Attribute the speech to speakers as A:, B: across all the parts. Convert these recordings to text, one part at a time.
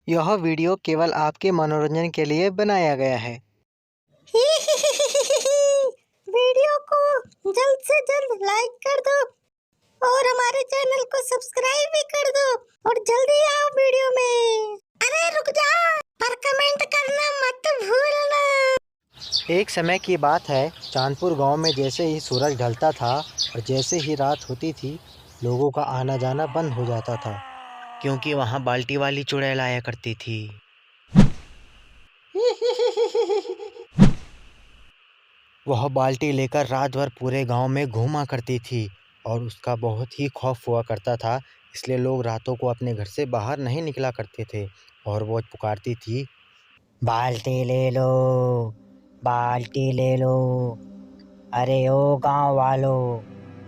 A: यह वीडियो केवल आपके मनोरंजन के लिए बनाया गया है।
B: वीडियो को जल्द से जल्द लाइक कर दो और हमारे चैनल को सब्सक्राइब भी कर दो और जल्दी आओ वीडियो में। अरे रुक जा, पर कमेंट करना मत भूलना।
A: एक समय की बात है, चांदपुर गांव में जैसे ही सूरज ढलता था और जैसे ही रात होती थी, लोगों का आना जाना बंद हो जाता था, क्योंकि वहां बाल्टी वाली चुड़ैल आया करती थी। वह बाल्टी लेकर रात भर पूरे गांव में घूमा करती थी और उसका बहुत ही खौफ हुआ करता था। इसलिए लोग रातों को अपने घर से बाहर नहीं निकला करते थे और वो पुकारती थी, बाल्टी ले लो, बाल्टी ले लो, अरे ओ गांव वालों,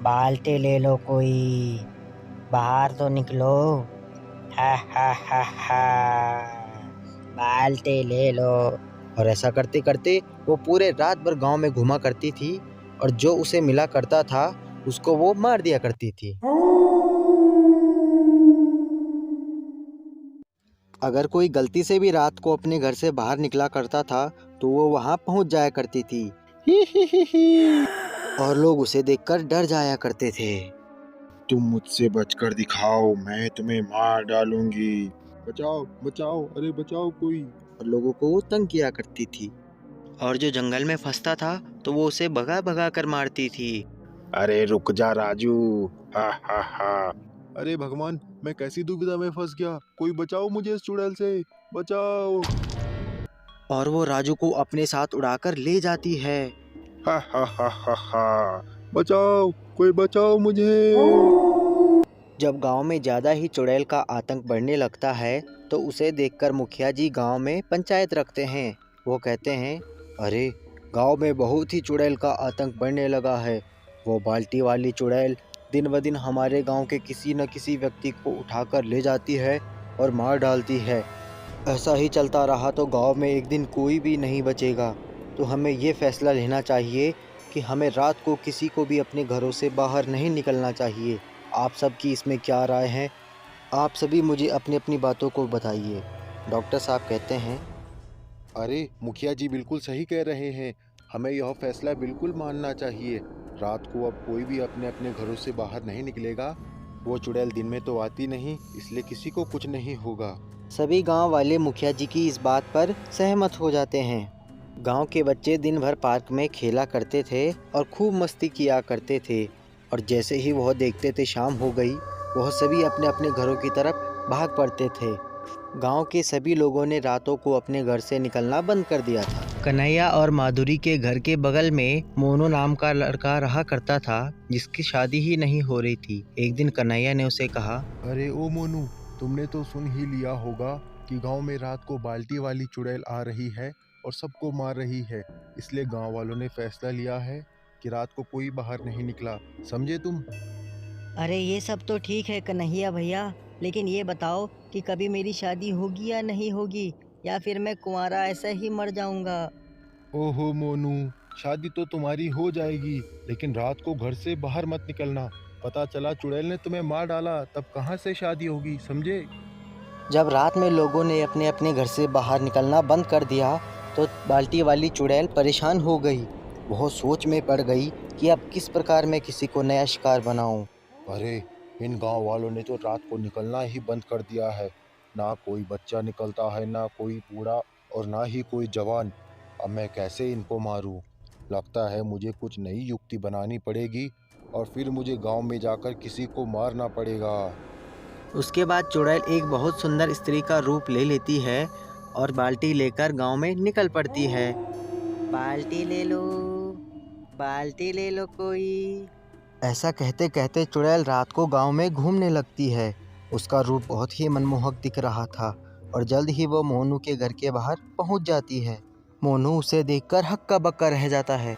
A: बाल्टी ले लो, कोई बाहर तो निकलो, हा हा हा हा, बाल्टी ले लो। और ऐसा करते करते वो पूरे रात भर गांव में घूमा करती थी और जो उसे मिला करता था उसको वो मार दिया करती थी। अगर कोई गलती से भी रात को अपने घर से बाहर निकला करता था तो वो वहां पहुंच जाया करती थी। और लोग उसे देखकर डर जाया करते थे।
C: तुम मुझसे बचकर दिखाओ, मैं तुम्हें मार डालूंगी। बचाओ बचाओ, अरे बचाओ कोई।
A: और लोगों को वो तंग किया करती थी और जो जंगल में फंसता था तो वो उसे भगा भगा कर मारती थी।
C: अरे रुक जा राजू, हा हा हा। अरे भगवान, मैं कैसी दुविधा में फंस गया, कोई बचाओ मुझे इस चुड़ैल से, बचाओ।
A: और वो राजू को अपने साथ उड़ाकर ले जाती है।
C: हा हा हा हा हा, बचाओ, कोई बचाओ मुझे।
A: जब गांव में ज़्यादा ही चुड़ैल का आतंक बढ़ने लगता है तो उसे देखकर मुखिया जी गांव में पंचायत रखते हैं। वो कहते हैं, अरे गांव में बहुत ही चुड़ैल का आतंक बढ़ने लगा है। वो बाल्टी वाली चुड़ैल दिन ब दिन हमारे गांव के किसी न किसी व्यक्ति को उठाकर ले जाती है और मार डालती है। ऐसा ही चलता रहा तो गांव में एक दिन कोई भी नहीं बचेगा। तो हमें ये फैसला लेना चाहिए कि हमें रात को किसी को भी अपने घरों से बाहर नहीं निकलना चाहिए। आप सबकी इसमें क्या राय है? आप सभी मुझे अपनी अपनी बातों को बताइए। डॉक्टर साहब कहते हैं,
C: अरे मुखिया जी बिल्कुल सही कह रहे हैं, हमें यह फैसला बिल्कुल मानना चाहिए। रात को अब कोई भी अपने अपने घरों से बाहर नहीं निकलेगा। वो चुड़ैल दिन में तो आती नहीं, इसलिए किसी को कुछ नहीं होगा।
A: सभी गांव वाले मुखिया जी की इस बात पर सहमत हो जाते हैं। गांव के बच्चे दिन भर पार्क में खेला करते थे और खूब मस्ती किया करते थे और जैसे ही वह देखते थे शाम हो गई, वह सभी अपने अपने घरों की तरफ भाग पड़ते थे। गांव के सभी लोगों ने रातों को अपने घर से निकलना बंद कर दिया था। कन्हैया और माधुरी के घर के बगल में मोनू नाम का लड़का रहा करता था, जिसकी शादी ही नहीं हो रही थी। एक दिन कन्हैया ने उसे कहा,
C: अरे ओ मोनू, तुमने तो सुन ही लिया होगा कि गांव में रात को बाल्टी वाली चुड़ैल आ रही है और सबको मार रही है। इसलिए गांव वालों ने फैसला लिया है कि रात को कोई बाहर नहीं निकला, समझे तुम?
D: अरे ये सब तो ठीक है कन्हैया भैया, लेकिन ये बताओ कि कभी मेरी शादी होगी या नहीं होगी, या फिर मैं कुंवारा ऐसा ही मर जाऊंगा।
C: ओहो मोनू, शादी तो तुम्हारी हो जाएगी, लेकिन रात को घर से बाहर मत निकलना। पता चला चुड़ैल ने तुम्हें मार डाला, तब कहाँ से शादी होगी, समझे?
A: जब रात में लोगों ने अपने अपने घर से बाहर निकलना बंद कर दिया तो बाल्टी वाली चुड़ैल परेशान हो गई। वह सोच में पड़ गई कि अब किस प्रकार मैं किसी को नया शिकार बनाऊं।
C: अरे इन गांव वालों ने तो रात को निकलना ही बंद कर दिया है। ना कोई बच्चा निकलता है, ना कोई बूढ़ा और ना ही कोई जवान। अब मैं कैसे इनको मारूं? लगता है मुझे कुछ नई युक्ति बनानी पड़ेगी और फिर मुझे गांव में जाकर किसी को मारना पड़ेगा।
A: उसके बाद चुड़ैल एक बहुत सुंदर स्त्री का रूप ले लेती है और बाल्टी लेकर गांव में निकल पड़ती है। बाल्टी ले लो, बाल्टी ले लो कोई। ऐसा कहते कहते चुड़ैल रात को गांव में घूमने लगती है। उसका रूप बहुत ही मनमोहक दिख रहा था और जल्द ही वो मोनू के घर के बाहर पहुंच जाती है। मोनू उसे देखकर हक्का बक्का रह जाता है।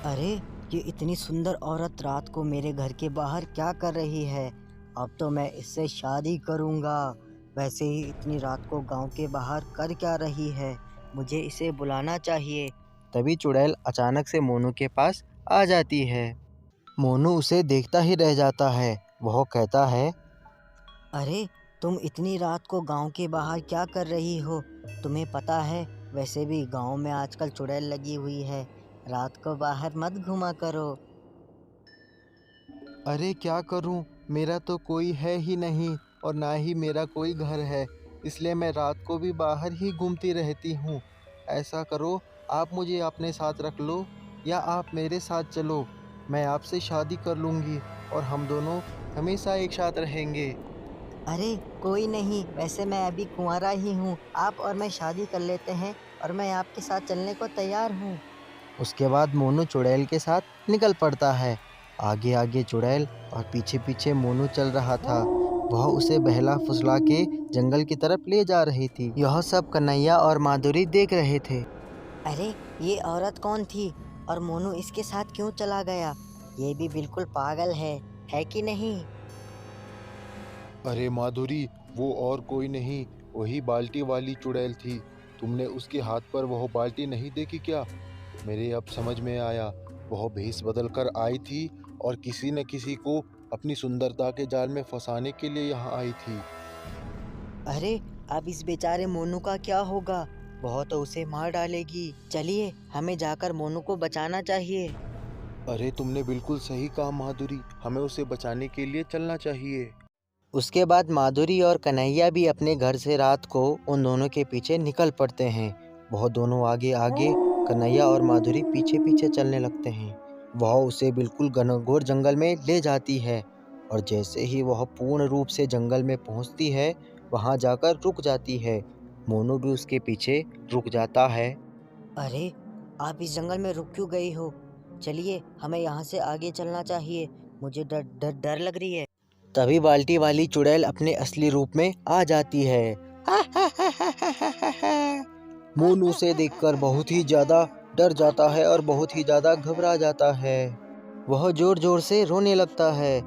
D: अरे ये इतनी सुंदर औरत रात को मेरे घर के बाहर क्या कर रही है? अब तो मैं इससे शादी करूंगा। वैसे ही इतनी रात को गांव के बाहर कर क्या रही है? मुझे इसे बुलाना चाहिए।
A: तभी चुड़ैल अचानक से मोनू के पास आ जाती है। मोनू उसे देखता ही रह जाता है। वह कहता है,
D: अरे तुम इतनी रात को गांव के बाहर क्या कर रही हो? तुम्हें पता है वैसे भी गांव में आजकल चुड़ैल लगी हुई है। रात को बाहर मत घूमा करो।
A: अरे क्या करूं, मेरा तो कोई है ही नहीं और ना ही मेरा कोई घर है, इसलिए मैं रात को भी बाहर ही घूमती रहती हूँ। ऐसा करो, आप मुझे अपने साथ रख लो या आप मेरे साथ चलो। मैं आपसे शादी कर लूँगी और हम दोनों हमेशा एक साथ रहेंगे।
D: अरे कोई नहीं, वैसे मैं अभी कुंवारा ही हूँ। आप और मैं शादी कर लेते हैं और मैं आपके साथ चलने को तैयार हूँ।
A: उसके बाद मोनू चुड़ैल के साथ निकल पड़ता है। आगे आगे चुड़ैल और पीछे पीछे मोनू चल रहा था। वह उसे बहला फुसला के जंगल की तरफ ले जा रही थी। यह सब कन्हैया और माधुरी देख रहे थे।
D: अरे ये औरत कौन थी और मोनू इसके साथ क्यों चला गया? ये भी बिल्कुल पागल है कि नहीं?
C: अरे माधुरी, वो और कोई नहीं, वही बाल्टी वाली चुड़ैल थी। तुमने उसके हाथ पर वह बाल्टी नहीं देखी क्या? मेरे अब समझ में आया, वह भेष बदल कर आई थी और किसी न किसी को अपनी सुंदरता के जाल में फंसाने के लिए यहाँ आई थी।
D: अरे अब इस बेचारे मोनू का क्या होगा? वह तो उसे मार डालेगी। चलिए हमें जाकर मोनू को बचाना चाहिए।
C: अरे तुमने बिल्कुल सही कहा माधुरी, हमें उसे बचाने के लिए चलना चाहिए।
A: उसके बाद माधुरी और कन्हैया भी अपने घर से रात को उन दोनों के पीछे निकल पड़ते हैं। वह दोनों आगे आगे, कन्हैया और माधुरी पीछे पीछे चलने लगते हैं। वह उसे बिल्कुल घनघोर जंगल में ले जाती है और जैसे ही वह पूर्ण रूप से जंगल में पहुंचती है, वहां जाकर रुक जाती है। मोनू भी उसके पीछे रुक जाता है।
D: अरे आप इस जंगल में रुक क्यों गई हो? चलिए हमें यहाँ से आगे चलना चाहिए। मुझे डर डर डर लग रही है।
A: तभी बाल्टी वाली चुड़ैल अपने असली रूप में आ जाती है। मोनू उसे देखकर बहुत ही ज्यादा डर जाता है और बहुत ही ज्यादा घबरा जाता है। वह जोर जोर से रोने लगता है।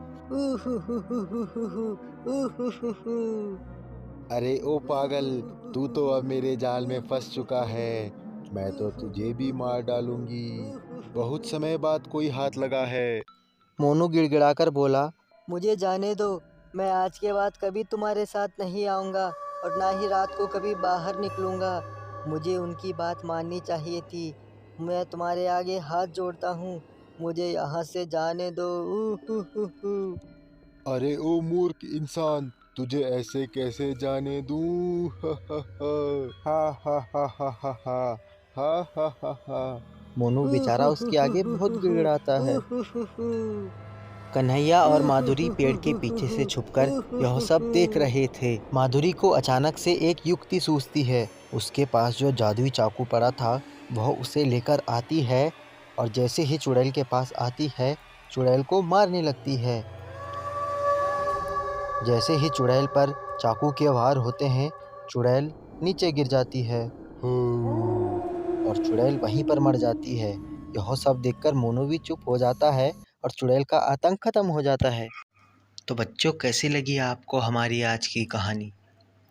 C: अरे ओ पागल, तू तो अब मेरे जाल में फंस चुका है। मैं तो तुझे भी मार डालूंगी। बहुत समय बाद कोई हाथ लगा है।
A: मोनू गिड़गिड़ाकर बोला,
D: मुझे जाने दो। मैं आज के बाद कभी तुम्हारे साथ नहीं आऊँगा और ना ही रात को कभी बाहर निकलूँगा। मुझे उनकी बात माननी चाहिए थी। मैं तुम्हारे आगे हाथ जोड़ता हूँ। मुझे यहाँ से जाने दो।
C: अरे ओ मूर्ख इंसान, तुझे ऐसे कैसे जाने दूं? हा हा हा हा हा हा हा हा हा हा।
A: मोनू बेचारा उसके आगे बहुत गिड़गिड़ाता है। कन्हैया और माधुरी पेड़ के पीछे से छुपकर यह सब देख रहे थे। माधुरी को अचानक से एक युक्ति सूझती है। उसके पास जो जादुई चाकू पड़ा था, वह उसे लेकर आती है और जैसे ही चुड़ैल के पास आती है, चुड़ैल को मारने लगती है। जैसे ही चुड़ैल पर चाकू के वार होते हैं, चुड़ैल नीचे गिर जाती है और चुड़ैल वहीं पर मर जाती है। यह सब देखकर मोनू भी चुप हो जाता है और चुड़ैल का आतंक खत्म हो जाता है। तो बच्चों, कैसी लगी आपको हमारी आज की कहानी?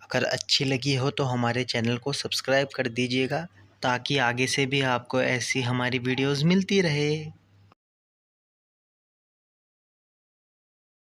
A: अगर अच्छी लगी हो तो हमारे चैनल को सब्सक्राइब कर दीजिएगा, ताकि आगे से भी आपको ऐसी हमारी वीडियोस मिलती रहे।